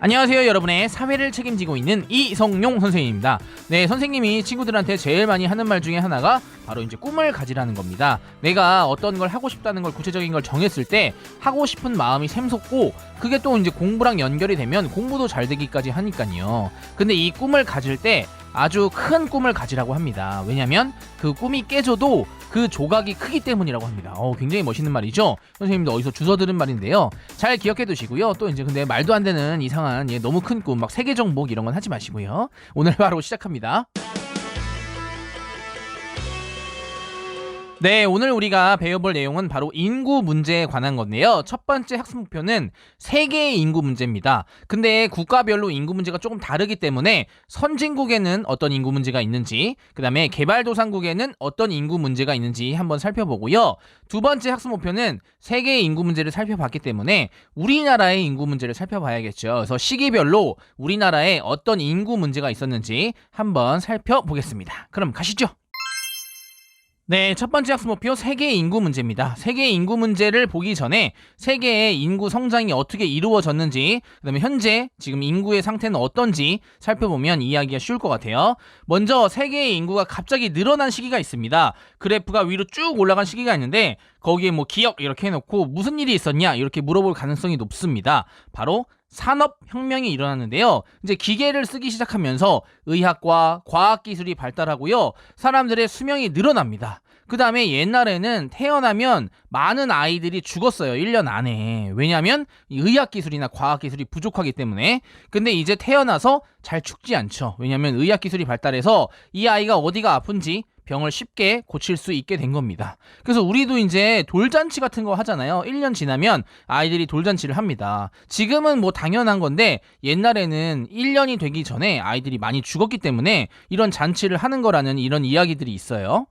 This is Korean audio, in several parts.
안녕하세요, 여러분의 사회를 책임지고 있는 이성용 선생님입니다. 네, 선생님이 친구들한테 제일 많이 하는 말 중에 하나가 바로 이제 꿈을 가지라는 겁니다. 내가 어떤 걸 하고 싶다는 걸 구체적인 걸 정했을 때 하고 싶은 마음이 샘솟고 그게 또 이제 공부랑 연결이 되면 공부도 잘 되기까지 하니까요. 근데 이 꿈을 가질 때 아주 큰 꿈을 가지라고 합니다. 왜냐면 그 꿈이 깨져도 그 조각이 크기 때문이라고 합니다. 굉장히 멋있는 말이죠. 선생님도 어디서 주워 들은 말인데요. 잘 기억해 두시고요. 또 이제 근데 말도 안 되는 이상한 너무 큰 꿈, 막 세계 정복 이런 건 하지 마시고요. 오늘 바로 시작합니다. 네, 오늘 우리가 배워볼 내용은 바로 인구 문제에 관한 건데요. 첫 번째 학습 목표는 세계의 인구 문제입니다. 근데 국가별로 인구 문제가 조금 다르기 때문에 선진국에는 어떤 인구 문제가 있는지, 그 다음에 개발도상국에는 어떤 인구 문제가 있는지 한번 살펴보고요. 두 번째 학습 목표는 세계의 인구 문제를 살펴봤기 때문에 우리나라의 인구 문제를 살펴봐야겠죠. 그래서 시기별로 우리나라에 어떤 인구 문제가 있었는지 한번 살펴보겠습니다. 그럼 가시죠. 네, 첫 번째 학습 목표 세계의 인구 문제입니다. 세계의 인구 문제를 보기 전에 세계의 인구 성장이 어떻게 이루어졌는지, 그 다음에 현재 지금 인구의 상태는 어떤지 살펴보면 이해하기가 쉬울 것 같아요. 먼저 세계의 인구가 갑자기 늘어난 시기가 있습니다. 그래프가 위로 쭉 올라간 시기가 있는데 거기에 뭐 기억 이렇게 해놓고 무슨 일이 있었냐 이렇게 물어볼 가능성이 높습니다. 바로 산업혁명이 일어났는데요. 이제 기계를 쓰기 시작하면서 의학과 과학기술이 발달하고요. 사람들의 수명이 늘어납니다. 그 다음에 옛날에는 태어나면 많은 아이들이 죽었어요. 1년 안에. 왜냐하면 의학기술이나 과학기술이 부족하기 때문에. 근데 이제 태어나서 잘 죽지 않죠. 왜냐하면 의학기술이 발달해서 이 아이가 어디가 아픈지 병을 쉽게 고칠 수 있게 된 겁니다. 그래서 우리도 이제 돌잔치 같은 거 하잖아요. 1년 지나면 아이들이 돌잔치를 합니다. 지금은 뭐 당연한 건데 옛날에는 1년이 되기 전에 아이들이 많이 죽었기 때문에 이런 잔치를 하는 거라는 이런 이야기들이 있어요.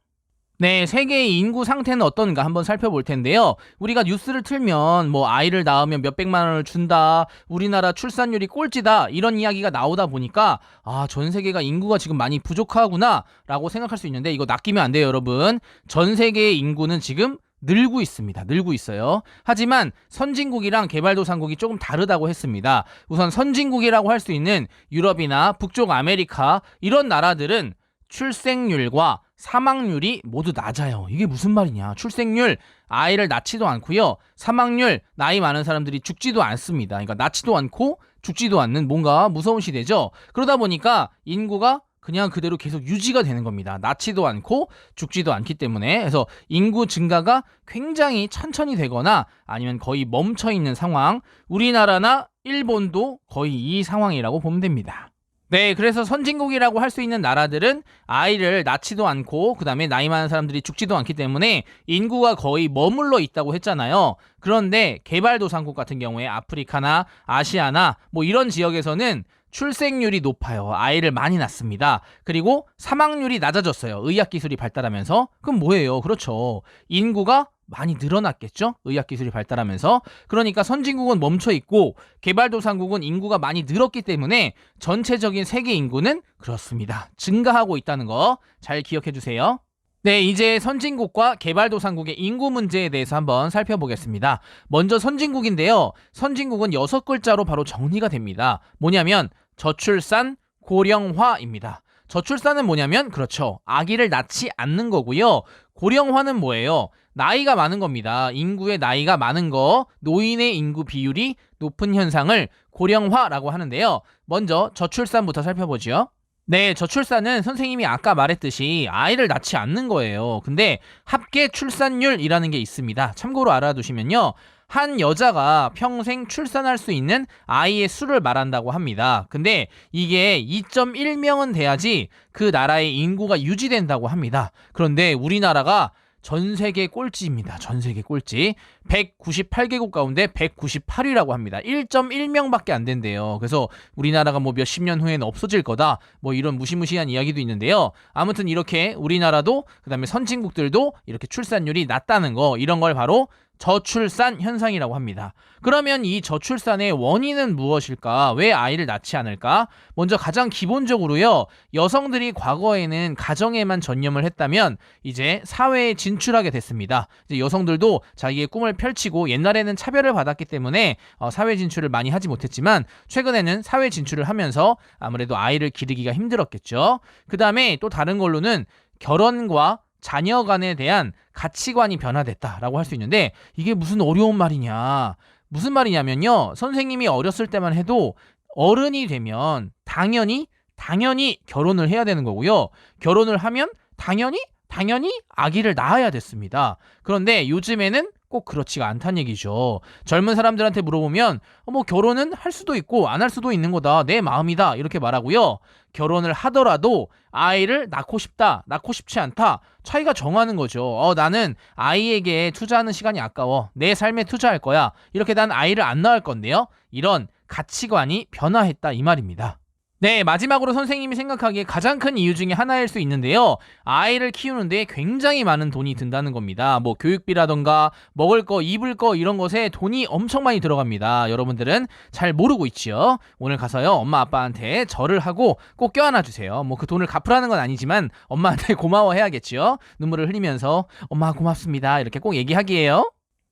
네, 세계의 인구 상태는 어떤가 한번 살펴볼 텐데요. 우리가 뉴스를 틀면 뭐 아이를 낳으면 몇백만 원을 준다, 우리나라 출산율이 꼴찌다 이런 이야기가 나오다 보니까 전 세계가 인구가 지금 많이 부족하구나 라고 생각할 수 있는데 이거 낚이면 안 돼요, 여러분. 전 세계의 인구는 지금 늘고 있습니다. 늘고 있어요. 하지만 선진국이랑 개발도상국이 조금 다르다고 했습니다. 우선 선진국이라고 할 수 있는 유럽이나 북쪽 아메리카 이런 나라들은 출생률과 사망률이 모두 낮아요. 이게 무슨 말이냐. 출생률, 아이를 낳지도 않고요. 사망률, 나이 많은 사람들이 죽지도 않습니다. 그러니까 낳지도 않고 죽지도 않는 뭔가 무서운 시대죠. 그러다 보니까 인구가 그냥 그대로 계속 유지가 되는 겁니다. 낳지도 않고 죽지도 않기 때문에. 그래서 인구 증가가 굉장히 천천히 되거나 아니면 거의 멈춰있는 상황. 우리나라나 일본도 거의 이 상황이라고 보면 됩니다. 네, 그래서 선진국이라고 할 수 있는 나라들은 아이를 낳지도 않고 그 다음에 나이 많은 사람들이 죽지도 않기 때문에 인구가 거의 머물러 있다고 했잖아요. 그런데 개발도상국 같은 경우에 아프리카나 아시아나 뭐 이런 지역에서는 출생률이 높아요. 아이를 많이 낳습니다. 그리고 사망률이 낮아졌어요. 의학기술이 발달하면서. 그럼 뭐예요? 그렇죠. 인구가 많이 늘어났겠죠? 의학기술이 발달하면서. 그러니까 선진국은 멈춰있고 개발도상국은 인구가 많이 늘었기 때문에 전체적인 세계 인구는 그렇습니다. 증가하고 있다는 거 잘 기억해주세요. 네, 이제 선진국과 개발도상국의 인구 문제에 대해서 한번 살펴보겠습니다. 먼저 선진국인데요. 선진국은 6글자로 바로 정리가 됩니다. 뭐냐면 저출산, 고령화입니다. 저출산은 뭐냐면 그렇죠. 아기를 낳지 않는 거고요. 고령화는 뭐예요? 나이가 많은 겁니다. 인구의 나이가 많은 거, 노인의 인구 비율이 높은 현상을 고령화라고 하는데요. 먼저 저출산부터 살펴보죠. 네, 저출산은 선생님이 아까 말했듯이 아이를 낳지 않는 거예요. 근데 합계 출산율이라는 게 있습니다. 참고로 알아두시면요. 한 여자가 평생 출산할 수 있는 아이의 수를 말한다고 합니다. 근데 이게 2.1명은 돼야지 그 나라의 인구가 유지된다고 합니다. 그런데 우리나라가 전 세계 꼴찌입니다. 전 세계 꼴찌. 198개국 가운데 198위라고 합니다. 1.1명밖에 안 된대요. 그래서 우리나라가 뭐 몇십 년 후에는 없어질 거다. 뭐 이런 무시무시한 이야기도 있는데요. 아무튼 이렇게 우리나라도 그다음에 선진국들도 이렇게 출산율이 낮다는 거, 이런 걸 바로 저출산 현상이라고 합니다. 그러면 이 저출산의 원인은 무엇일까? 왜 아이를 낳지 않을까? 먼저 가장 기본적으로요. 여성들이 과거에는 가정에만 전념을 했다면 이제 사회에 진출하게 됐습니다. 이제 여성들도 자기의 꿈을 펼치고 옛날에는 차별을 받았기 때문에 사회 진출을 많이 하지 못했지만 최근에는 사회 진출을 하면서 아무래도 아이를 기르기가 힘들었겠죠. 그 다음에 또 다른 걸로는 결혼과 자녀 간에 대한 가치관이 변화됐다라고 할 수 있는데 이게 무슨 어려운 말이냐. 무슨 말이냐면요. 선생님이 어렸을 때만 해도 어른이 되면 당연히 결혼을 해야 되는 거고요. 결혼을 하면 당연히 아기를 낳아야 됐습니다. 그런데 요즘에는 꼭 그렇지가 않다는 얘기죠. 젊은 사람들한테 물어보면 뭐 결혼은 할 수도 있고 안 할 수도 있는 거다. 내 마음이다. 이렇게 말하고요. 결혼을 하더라도 아이를 낳고 싶다, 낳고 싶지 않다. 차이가 정하는 거죠. 나는 아이에게 투자하는 시간이 아까워. 내 삶에 투자할 거야. 이렇게 난 아이를 안 낳을 건데요. 이런 가치관이 변화했다 이 말입니다. 네, 마지막으로 선생님이 생각하기에 가장 큰 이유 중에 하나일 수 있는데요. 아이를 키우는데 굉장히 많은 돈이 든다는 겁니다. 뭐 교육비라던가 먹을 거, 입을 거 이런 것에 돈이 엄청 많이 들어갑니다. 여러분들은 잘 모르고 있지요. 오늘 가서요. 엄마 아빠한테 절을 하고 꼭 껴안아 주세요. 뭐 그 돈을 갚으라는 건 아니지만 엄마한테 고마워해야겠지요. 눈물을 흘리면서 엄마 고맙습니다. 이렇게 꼭 얘기하기예요.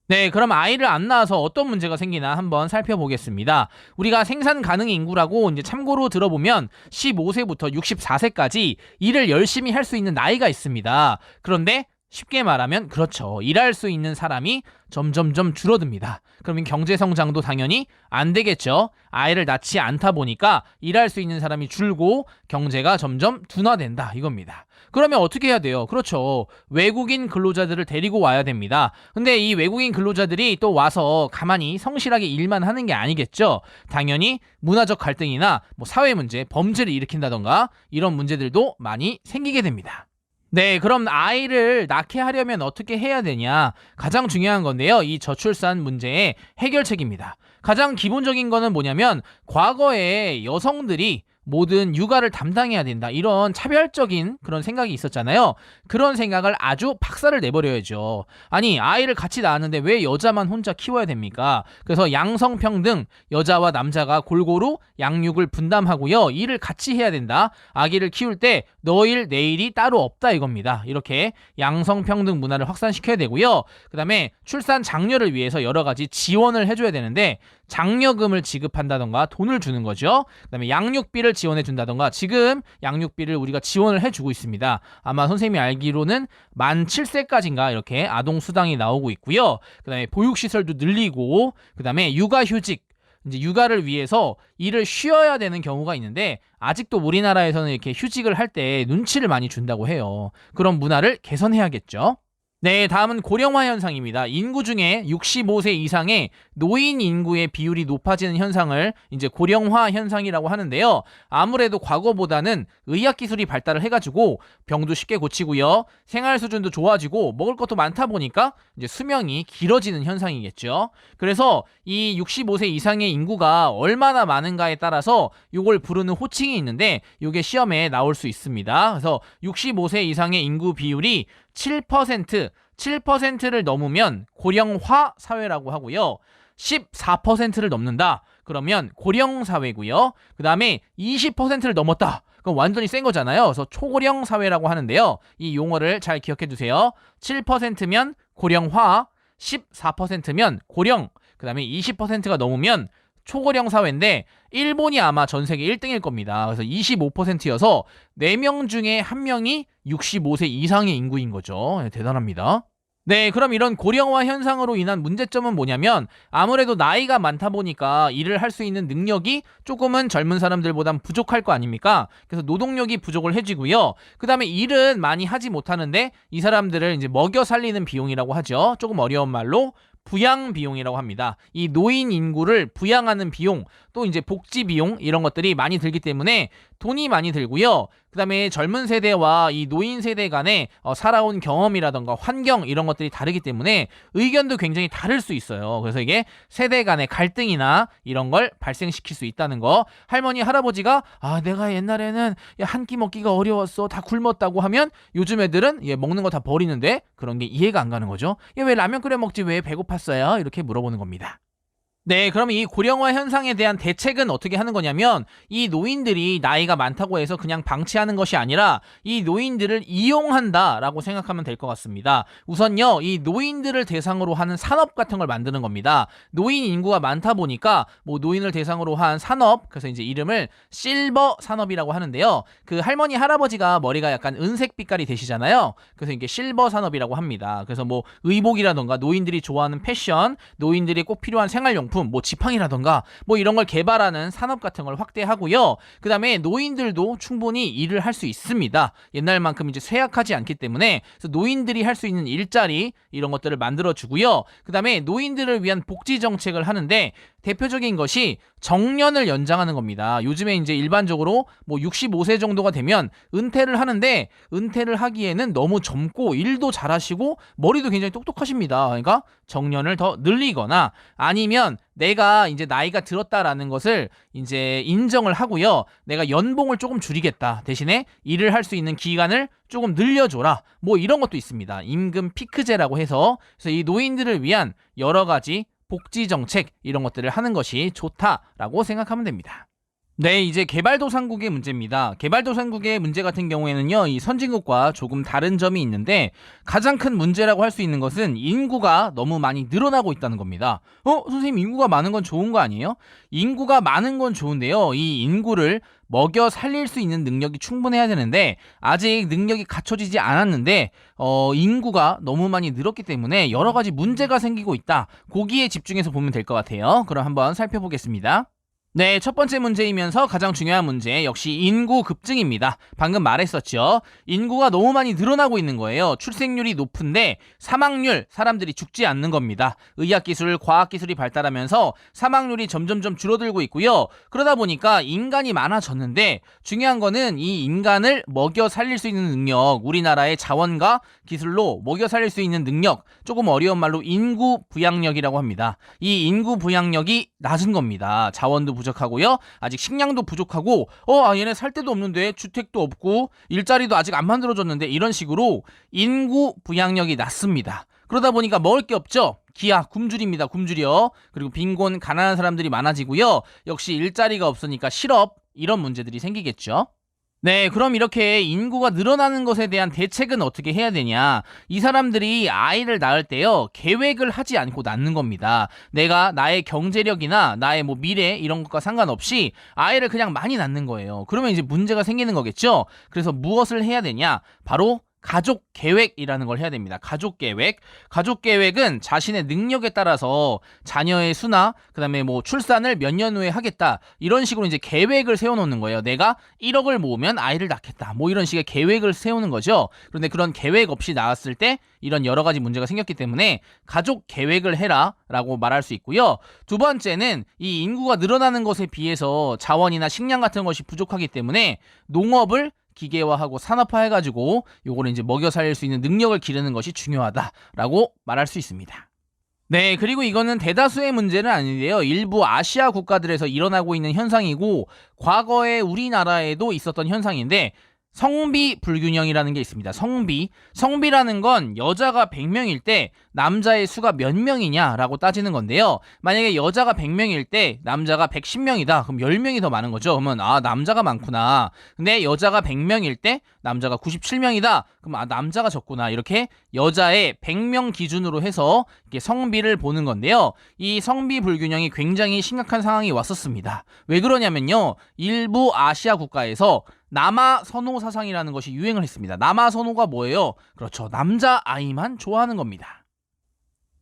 네, 그럼 아이를 안 낳아서 어떤 문제가 생기나 한번 살펴보겠습니다. 우리가 생산 가능 인구라고 이제 참고로 들어보면 15세부터 64세까지 일을 열심히 할 수 있는 나이가 있습니다. 그런데 쉽게 말하면 그렇죠. 일할 수 있는 사람이 점점점 줄어듭니다. 그러면 경제 성장도 당연히 안 되겠죠. 아이를 낳지 않다 보니까 일할 수 있는 사람이 줄고 경제가 점점 둔화된다 이겁니다. 그러면 어떻게 해야 돼요? 그렇죠. 외국인 근로자들을 데리고 와야 됩니다. 근데 이 외국인 근로자들이 또 와서 가만히 성실하게 일만 하는 게 아니겠죠. 당연히 문화적 갈등이나 뭐 사회 문제, 범죄를 일으킨다던가 이런 문제들도 많이 생기게 됩니다. 네, 그럼 아이를 낳게 하려면 어떻게 해야 되냐? 가장 중요한 건데요. 이 저출산 문제의 해결책입니다. 가장 기본적인 거는 뭐냐면 과거에 여성들이 모든 육아를 담당해야 된다. 이런 차별적인 그런 생각이 있었잖아요. 그런 생각을 아주 박살을 내버려야죠. 아니, 아이를 같이 낳았는데 왜 여자만 혼자 키워야 됩니까? 그래서 양성평등, 여자와 남자가 골고루 양육을 분담하고요. 일을 같이 해야 된다. 아기를 키울 때 너 일, 내 일이 따로 없다 이겁니다. 이렇게 양성평등 문화를 확산시켜야 되고요. 그 다음에 출산 장려를 위해서 여러 가지 지원을 해줘야 되는데 장려금을 지급한다던가 돈을 주는 거죠. 그 다음에 양육비를 지원해 준다던가 지금 양육비를 우리가 지원을 해주고 있습니다. 아마 선생님이 알기로는 만 7세까지인가 이렇게 아동수당이 나오고 있고요. 그 다음에 보육시설도 늘리고 그 다음에 육아휴직 이제 육아를 위해서 일을 쉬어야 되는 경우가 있는데 아직도 우리나라에서는 이렇게 휴직을 할 때 눈치를 많이 준다고 해요. 그런 문화를 개선해야겠죠. 네, 다음은 고령화 현상입니다. 인구 중에 65세 이상의 노인 인구의 비율이 높아지는 현상을 이제 고령화 현상이라고 하는데요. 아무래도 과거보다는 의학 기술이 발달을 해가지고 병도 쉽게 고치고요. 생활 수준도 좋아지고 먹을 것도 많다 보니까 이제 수명이 길어지는 현상이겠죠. 그래서 이 65세 이상의 인구가 얼마나 많은가에 따라서 이걸 부르는 호칭이 있는데 이게 시험에 나올 수 있습니다. 그래서 65세 이상의 인구 비율이 7%를 넘으면 고령화 사회라고 하고요. 14%를 넘는다. 그러면 고령 사회고요. 그 다음에 20%를 넘었다. 그럼 완전히 센 거잖아요. 그래서 초고령 사회라고 하는데요. 이 용어를 잘 기억해 두세요. 7%면 고령화, 14%면 고령, 그 다음에 20%가 넘으면 초고령 사회인데 일본이 아마 전 세계 1등일 겁니다. 그래서 25%여서 4명 중에 1명이 65세 이상의 인구인 거죠. 대단합니다. 네, 그럼 이런 고령화 현상으로 인한 문제점은 뭐냐면 아무래도 나이가 많다 보니까 일을 할 수 있는 능력이 조금은 젊은 사람들보단 부족할 거 아닙니까? 그래서 노동력이 부족을 해지고요. 그 다음에 일은 많이 하지 못하는데 이 사람들을 이제 먹여 살리는 비용이라고 하죠. 조금 어려운 말로 부양 비용이라고 합니다. 이 노인 인구를 부양하는 비용, 또 이제 복지 비용 이런 것들이 많이 들기 때문에 돈이 많이 들고요. 그다음에 젊은 세대와 이 노인 세대 간의 살아온 경험이라던가 환경 이런 것들이 다르기 때문에 의견도 굉장히 다를 수 있어요. 그래서 이게 세대 간의 갈등이나 이런 걸 발생시킬 수 있다는 거. 할머니 할아버지가 내가 옛날에는 한 끼 먹기가 어려웠어 다 굶었다고 하면 요즘 애들은 먹는 거 다 버리는데 그런 게 이해가 안 가는 거죠. 왜 라면 끓여 먹지 왜 배고팠어요? 이렇게 물어보는 겁니다. 네, 그럼 이 고령화 현상에 대한 대책은 어떻게 하는 거냐면 이 노인들이 나이가 많다고 해서 그냥 방치하는 것이 아니라 이 노인들을 이용한다라고 생각하면 될 것 같습니다. 우선요, 이 노인들을 대상으로 하는 산업 같은 걸 만드는 겁니다. 노인 인구가 많다 보니까 뭐 노인을 대상으로 한 산업, 그래서 이제 이름을 실버 산업이라고 하는데요. 그 할머니 할아버지가 머리가 약간 은색 빛깔이 되시잖아요. 그래서 이게 실버 산업이라고 합니다. 그래서 뭐 의복이라던가 노인들이 좋아하는 패션, 노인들이 꼭 필요한 생활용품 뭐 지팡이라던가 뭐 이런 걸 개발하는 산업 같은 걸 확대하고요. 그 다음에 노인들도 충분히 일을 할 수 있습니다. 옛날만큼 이제 쇠약하지 않기 때문에 그래서 노인들이 할 수 있는 일자리 이런 것들을 만들어주고요. 그 다음에 노인들을 위한 복지 정책을 하는데 대표적인 것이 정년을 연장하는 겁니다. 요즘에 이제 일반적으로 뭐 65세 정도가 되면 은퇴를 하는데 은퇴를 하기에는 너무 젊고 일도 잘하시고 머리도 굉장히 똑똑하십니다. 그러니까 정년을 더 늘리거나 아니면 내가 이제 나이가 들었다라는 것을 이제 인정을 하고요. 내가 연봉을 조금 줄이겠다. 대신에 일을 할 수 있는 기간을 조금 늘려줘라. 뭐 이런 것도 있습니다. 임금 피크제라고 해서 그래서 이 노인들을 위한 여러 가지 복지 정책 이런 것들을 하는 것이 좋다라고 생각하면 됩니다. 네, 이제 개발도상국의 문제입니다. 개발도상국의 문제 같은 경우에는요, 이 선진국과 조금 다른 점이 있는데 가장 큰 문제라고 할 수 있는 것은 인구가 너무 많이 늘어나고 있다는 겁니다. 선생님 인구가 많은 건 좋은 거 아니에요? 인구가 많은 건 좋은데요. 이 인구를 먹여 살릴 수 있는 능력이 충분해야 되는데 아직 능력이 갖춰지지 않았는데 인구가 너무 많이 늘었기 때문에 여러 가지 문제가 생기고 있다. 거기에 집중해서 보면 될 것 같아요. 그럼 한번 살펴보겠습니다. 네, 첫 번째 문제이면서 가장 중요한 문제 역시 인구 급증입니다. 방금 말했었죠. 인구가 너무 많이 늘어나고 있는 거예요. 출생률이 높은데 사망률, 사람들이 죽지 않는 겁니다. 의학기술, 과학기술이 발달하면서 사망률이 점점점 줄어들고 있고요. 그러다 보니까 인간이 많아졌는데 중요한 거는 이 인간을 먹여 살릴 수 있는 능력, 우리나라의 자원과 기술로 먹여 살릴 수 있는 능력, 조금 어려운 말로 인구 부양력이라고 합니다. 이 인구 부양력이 낮은 겁니다. 자원도 부족하고요. 아직 식량도 부족하고 얘네 살 데도 없는데 주택도 없고 일자리도 아직 안 만들어졌는데 이런 식으로 인구 부양력이 낮습니다. 그러다 보니까 먹을 게 없죠. 기아, 굶주립니다. 굶주려. 그리고 빈곤, 가난한 사람들이 많아지고요. 역시 일자리가 없으니까 실업 이런 문제들이 생기겠죠. 네, 그럼 이렇게 인구가 늘어나는 것에 대한 대책은 어떻게 해야 되냐? 이 사람들이 아이를 낳을 때요, 계획을 하지 않고 낳는 겁니다. 내가 나의 경제력이나 나의 뭐 미래 이런 것과 상관없이 아이를 그냥 많이 낳는 거예요. 그러면 이제 문제가 생기는 거겠죠? 그래서 무엇을 해야 되냐? 바로 가족 계획이라는 걸 해야 됩니다. 가족 계획. 가족 계획은 자신의 능력에 따라서 자녀의 수나 그다음에 뭐 출산을 몇 년 후에 하겠다. 이런 식으로 이제 계획을 세워 놓는 거예요. 내가 1억을 모으면 아이를 낳겠다. 뭐 이런 식의 계획을 세우는 거죠. 그런데 그런 계획 없이 낳았을 때 이런 여러 가지 문제가 생겼기 때문에 가족 계획을 해라라고 말할 수 있고요. 두 번째는 이 인구가 늘어나는 것에 비해서 자원이나 식량 같은 것이 부족하기 때문에 농업을 기계화하고 산업화해가지고 요거를 이제 먹여 살릴 수 있는 능력을 기르는 것이 중요하다라고 말할 수 있습니다. 네, 그리고 이거는 대다수의 문제는 아닌데요. 일부 아시아 국가들에서 일어나고 있는 현상이고 과거에 우리나라에도 있었던 현상인데 성비 불균형이라는 게 있습니다. 성비라는 건 여자가 100명일 때 남자의 수가 몇 명이냐라고 따지는 건데요. 만약에 여자가 100명일 때 남자가 110명이다. 그럼 10명이 더 많은 거죠. 그러면 남자가 많구나. 근데 여자가 100명일 때 남자가 97명이다. 그럼 남자가 적구나. 이렇게 여자의 100명 기준으로 해서 이렇게 성비를 보는 건데요. 이 성비 불균형이 굉장히 심각한 상황이 왔었습니다. 왜 그러냐면요. 일부 아시아 국가에서 남아 선호 사상이라는 것이 유행을 했습니다. 남아 선호가 뭐예요? 그렇죠. 남자 아이만 좋아하는 겁니다.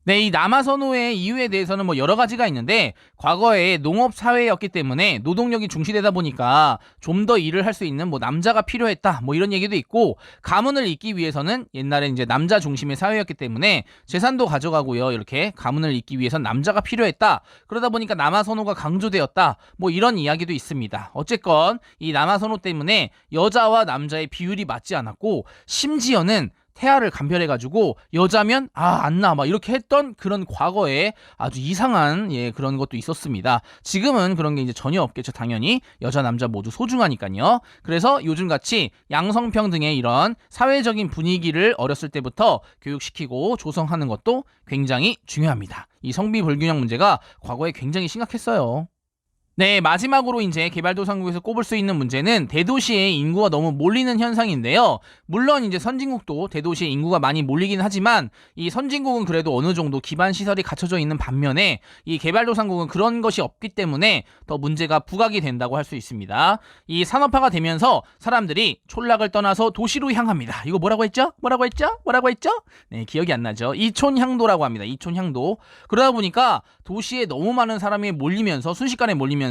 네, 이 남아선호의 이유에 대해서는 뭐 여러 가지가 있는데 과거에 농업 사회였기 때문에 노동력이 중시되다 보니까 좀 더 일을 할 수 있는 뭐 남자가 필요했다 뭐 이런 얘기도 있고, 가문을 잇기 위해서는 옛날에 이제 남자 중심의 사회였기 때문에 재산도 가져가고요, 이렇게 가문을 잇기 위해선 남자가 필요했다, 그러다 보니까 남아선호가 강조되었다 뭐 이런 이야기도 있습니다. 어쨌건 이 남아선호 때문에 여자와 남자의 비율이 맞지 않았고, 심지어는 태아를 감별해가지고 여자면 안 낳아 막 이렇게 했던 그런 과거에 아주 이상한 그런 것도 있었습니다. 지금은 그런 게 이제 전혀 없겠죠. 당연히 여자 남자 모두 소중하니까요. 그래서 요즘같이 양성평등의 이런 사회적인 분위기를 어렸을 때부터 교육시키고 조성하는 것도 굉장히 중요합니다. 이 성비 불균형 문제가 과거에 굉장히 심각했어요. 네, 마지막으로 이제 개발도상국에서 꼽을 수 있는 문제는 대도시의 인구가 너무 몰리는 현상인데요. 물론 이제 선진국도 대도시에 인구가 많이 몰리긴 하지만 이 선진국은 그래도 어느 정도 기반 시설이 갖춰져 있는 반면에 이 개발도상국은 그런 것이 없기 때문에 더 문제가 부각이 된다고 할 수 있습니다. 이 산업화가 되면서 사람들이 촌락을 떠나서 도시로 향합니다. 이거 뭐라고 했죠? 뭐라고 했죠? 뭐라고 했죠? 네, 기억이 안 나죠. 이촌향도라고 합니다. 이촌향도. 그러다 보니까 도시에 너무 많은 사람이 몰리면서 순식간에 몰리면서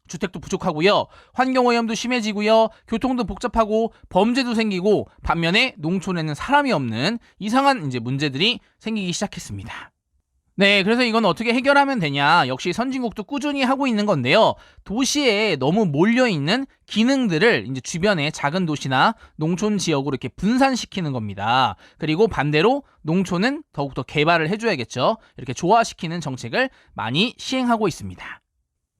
주택도 부족하고요, 환경오염도 심해지고요, 교통도 복잡하고 범죄도 생기고, 반면에 농촌에는 사람이 없는 이상한 이제 문제들이 생기기 시작했습니다. 네, 그래서 이건 어떻게 해결하면 되냐? 역시 선진국도 꾸준히 하고 있는 건데요. 도시에 너무 몰려있는 기능들을 이제 주변의 작은 도시나 농촌 지역으로 이렇게 분산시키는 겁니다. 그리고 반대로 농촌은 더욱더 개발을 해줘야겠죠. 이렇게 조화시키는 정책을 많이 시행하고 있습니다.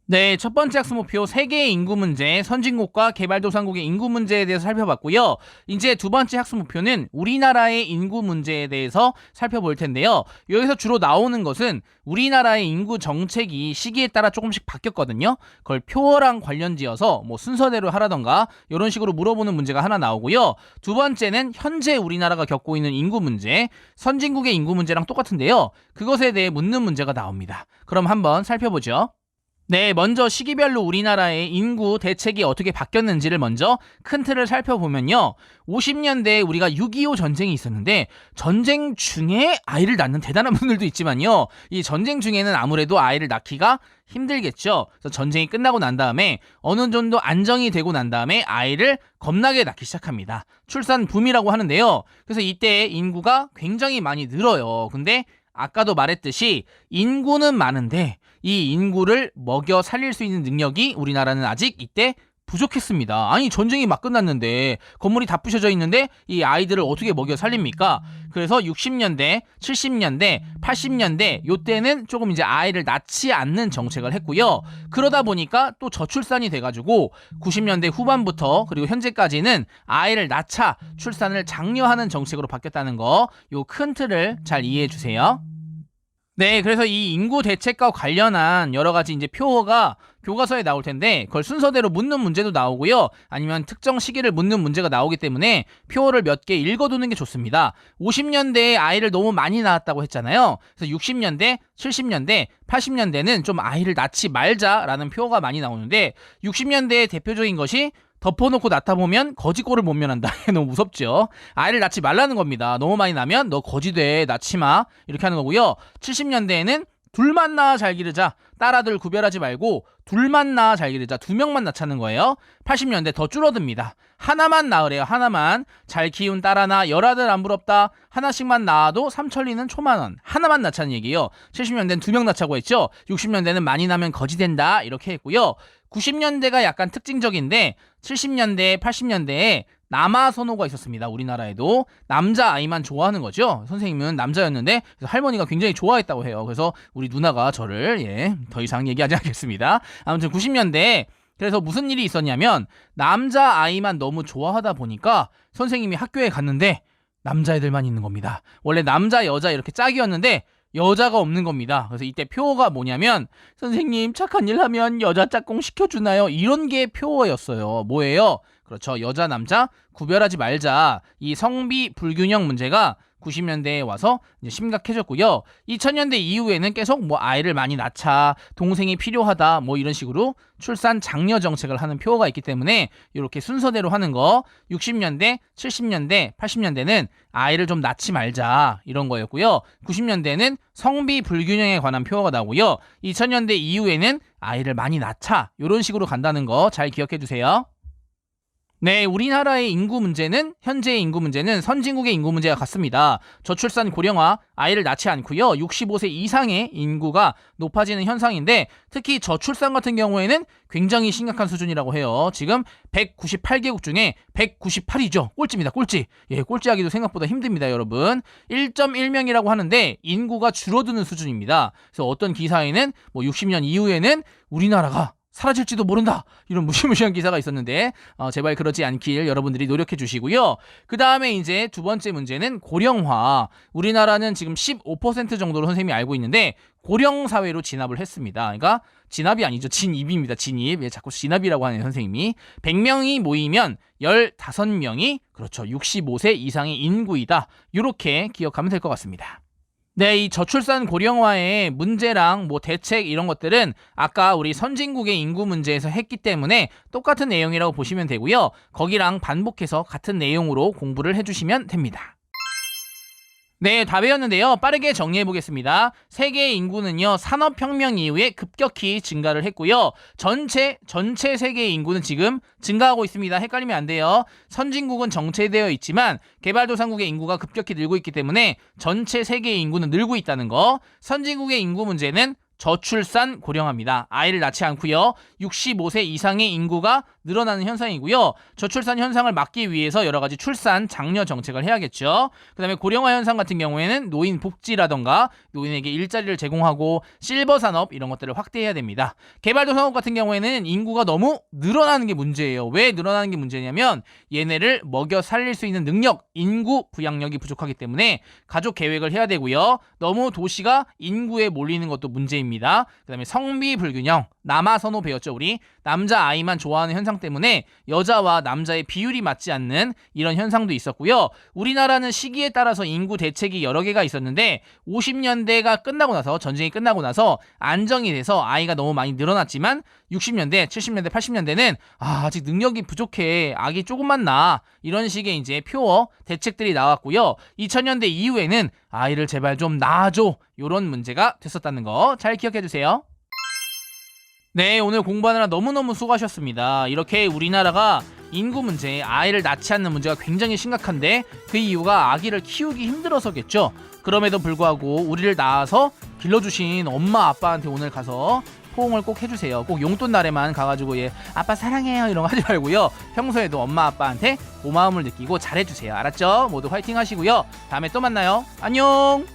네, 첫 번째 학습 목표 세계의 인구 문제, 선진국과 개발도상국의 인구 문제에 대해서 살펴봤고요. 이제 두 번째 학습 목표는 우리나라의 인구 문제에 대해서 살펴볼 텐데요. 여기서 주로 나오는 것은 우리나라의 인구 정책이 시기에 따라 조금씩 바뀌었거든요. 그걸 표어랑 관련지어서 뭐 순서대로 하라던가 이런 식으로 물어보는 문제가 하나 나오고요. 두 번째는 현재 우리나라가 겪고 있는 인구 문제, 선진국의 인구 문제랑 똑같은데요. 그것에 대해 묻는 문제가 나옵니다. 그럼 한번 살펴보죠. 네, 먼저 시기별로 우리나라의 인구 대책이 어떻게 바뀌었는지를 먼저 큰 틀을 살펴보면요. 50년대에 우리가 6.25 전쟁이 있었는데 전쟁 중에 아이를 낳는 대단한 분들도 있지만요. 이 전쟁 중에는 아무래도 아이를 낳기가 힘들겠죠. 그래서 전쟁이 끝나고 난 다음에 어느 정도 안정이 되고 난 다음에 아이를 겁나게 낳기 시작합니다. 출산 붐이라고 하는데요. 그래서 이때 인구가 굉장히 많이 늘어요. 근데 아까도 말했듯이 인구는 많은데 이 인구를 먹여 살릴 수 있는 능력이 우리나라는 아직 이때 부족했습니다. 아니, 전쟁이 막 끝났는데 건물이 다 부셔져 있는데 이 아이들을 어떻게 먹여 살립니까? 그래서 60년대, 70년대, 80년대 요때는 조금 이제 아이를 낳지 않는 정책을 했고요. 그러다 보니까 또 저출산이 돼가지고 90년대 후반부터 그리고 현재까지는 아이를 낳자 출산을 장려하는 정책으로 바뀌었다는 거, 요 큰 틀을 잘 이해해 주세요. 네, 그래서 이 인구 대책과 관련한 여러 가지 이제 표어가 교과서에 나올 텐데 그걸 순서대로 묻는 문제도 나오고요. 아니면 특정 시기를 묻는 문제가 나오기 때문에 표어를 몇 개 읽어두는 게 좋습니다. 50년대에 아이를 너무 많이 낳았다고 했잖아요. 그래서 60년대, 70년대, 80년대는 좀 아이를 낳지 말자라는 표어가 많이 나오는데 60년대의 대표적인 것이 덮어놓고 낳다 보면 거지꼴을 못 면한다. 너무 무섭죠. 아이를 낳지 말라는 겁니다. 너무 많이 낳으면 너 거지 돼, 낳지 마, 이렇게 하는 거고요. 70년대에는 둘만 낳아 잘 기르자, 딸아들 구별하지 말고 둘만 낳아 잘 기르자, 2명만 낳자는 거예요. 80년대 더 줄어듭니다. 하나만 낳으래요. 하나만. 잘 키운 딸 하나, 열아들 안 부럽다. 하나씩만 낳아도 삼천리는 초만원. 하나만 낳자는 얘기예요. 70년대는 2명 낳자고 했죠. 60년대는 많이 낳으면 거지 된다, 이렇게 했고요. 90년대가 약간 특징적인데 70년대, 80년대에 남아 선호가 있었습니다. 우리나라에도 남자 아이만 좋아하는 거죠. 선생님은 남자였는데 그래서 할머니가 굉장히 좋아했다고 해요. 그래서 우리 누나가 저를 더 이상 얘기하지 않겠습니다. 아무튼 90년대에 그래서 무슨 일이 있었냐면 남자 아이만 너무 좋아하다 보니까 선생님이 학교에 갔는데 남자애들만 있는 겁니다. 원래 남자 여자 이렇게 짝이었는데 여자가 없는 겁니다. 그래서 이때 표어가 뭐냐면 선생님 착한 일 하면 여자 짝꿍 시켜주나요? 이런 게 표어였어요. 뭐예요? 그렇죠. 여자 남자 구별하지 말자. 이 성비 불균형 문제가 90년대에 와서 이제 심각해졌고요. 2000년대 이후에는 계속 뭐 아이를 많이 낳자, 동생이 필요하다, 뭐 이런 식으로 출산 장려 정책을 하는 표어가 있기 때문에 이렇게 순서대로 하는 거. 60년대, 70년대, 80년대는 아이를 좀 낳지 말자 이런 거였고요. 90년대는 성비 불균형에 관한 표어가 나오고요. 2000년대 이후에는 아이를 많이 낳자 이런 식으로 간다는 거 잘 기억해 주세요. 네, 우리나라의 인구 문제는 현재의 인구 문제는 선진국의 인구 문제와 같습니다. 저출산 고령화, 아이를 낳지 않고요. 65세 이상의 인구가 높아지는 현상인데 특히 저출산 같은 경우에는 굉장히 심각한 수준이라고 해요. 지금 198개국 중에 198이죠. 꼴찌입니다. 꼴찌. 예, 꼴찌하기도 생각보다 힘듭니다, 여러분. 1.1명이라고 하는데 인구가 줄어드는 수준입니다. 그래서 어떤 기사에는 뭐 60년 이후에는 우리나라가 사라질지도 모른다 이런 무시무시한 기사가 있었는데 제발 그러지 않길 여러분들이 노력해 주시고요. 그 다음에 이제 두 번째 문제는 고령화. 우리나라는 지금 15% 정도로 선생님이 알고 있는데 고령 사회로 진압을 했습니다. 그러니까 진압이 아니죠. 진입입니다. 진입. 예, 자꾸 진압이라고 하네요, 선생님이. 100명이 모이면 15명이 그렇죠. 65세 이상의 인구이다. 이렇게 기억하면 될 것 같습니다. 네, 이 저출산 고령화의 문제랑 뭐 대책 이런 것들은 아까 우리 선진국의 인구 문제에서 했기 때문에 똑같은 내용이라고 보시면 되고요. 거기랑 반복해서 같은 내용으로 공부를 해주시면 됩니다. 네, 다 배웠는데요. 빠르게 정리해 보겠습니다. 세계 인구는요, 산업혁명 이후에 급격히 증가를 했고요. 전체 세계 인구는 지금 증가하고 있습니다. 헷갈리면 안 돼요. 선진국은 정체되어 있지만 개발도상국의 인구가 급격히 늘고 있기 때문에 전체 세계 인구는 늘고 있다는 거. 선진국의 인구 문제는 저출산 고령화입니다. 아이를 낳지 않고요. 65세 이상의 인구가 늘어나는 현상이고요. 저출산 현상을 막기 위해서 여러 가지 출산 장려 정책을 해야겠죠. 그 다음에 고령화 현상 같은 경우에는 노인 복지라던가 노인에게 일자리를 제공하고 실버 산업 이런 것들을 확대해야 됩니다. 개발도상국 같은 경우에는 인구가 너무 늘어나는 게 문제예요. 왜 늘어나는 게 문제냐면 얘네를 먹여 살릴 수 있는 능력, 인구 부양력이 부족하기 때문에 가족 계획을 해야 되고요. 너무 도시가 인구에 몰리는 것도 문제입니다. 그 다음에 성비 불균형, 남아선호 배웠죠. 우리 남자 아이만 좋아하는 현상 때문에 여자와 남자의 비율이 맞지 않는 이런 현상도 있었고요. 우리나라는 시기에 따라서 인구 대책이 여러 개가 있었는데 50년대가 끝나고 나서 전쟁이 끝나고 나서 안정이 돼서 아이가 너무 많이 늘어났지만 60년대, 70년대, 80년대는 아직 능력이 부족해. 아기 조금만 낳아. 이런 식의 이제 표어 대책들이 나왔고요. 2000년대 이후에는 아이를 제발 좀 낳아줘. 이런 문제가 됐었다는 거 잘 기억해 주세요. 네, 오늘 공부하느라 너무너무 수고하셨습니다. 이렇게 우리나라가 인구 문제, 아이를 낳지 않는 문제가 굉장히 심각한데 그 이유가 아기를 키우기 힘들어서겠죠. 그럼에도 불구하고 우리를 낳아서 길러주신 엄마 아빠한테 오늘 가서 포옹을 꼭 해주세요. 꼭 용돈 날에만 가가지고 아빠 사랑해요 이런 거 하지 말고요. 평소에도 엄마 아빠한테 고마움을 느끼고 잘해주세요. 알았죠? 모두 화이팅 하시고요. 다음에 또 만나요. 안녕.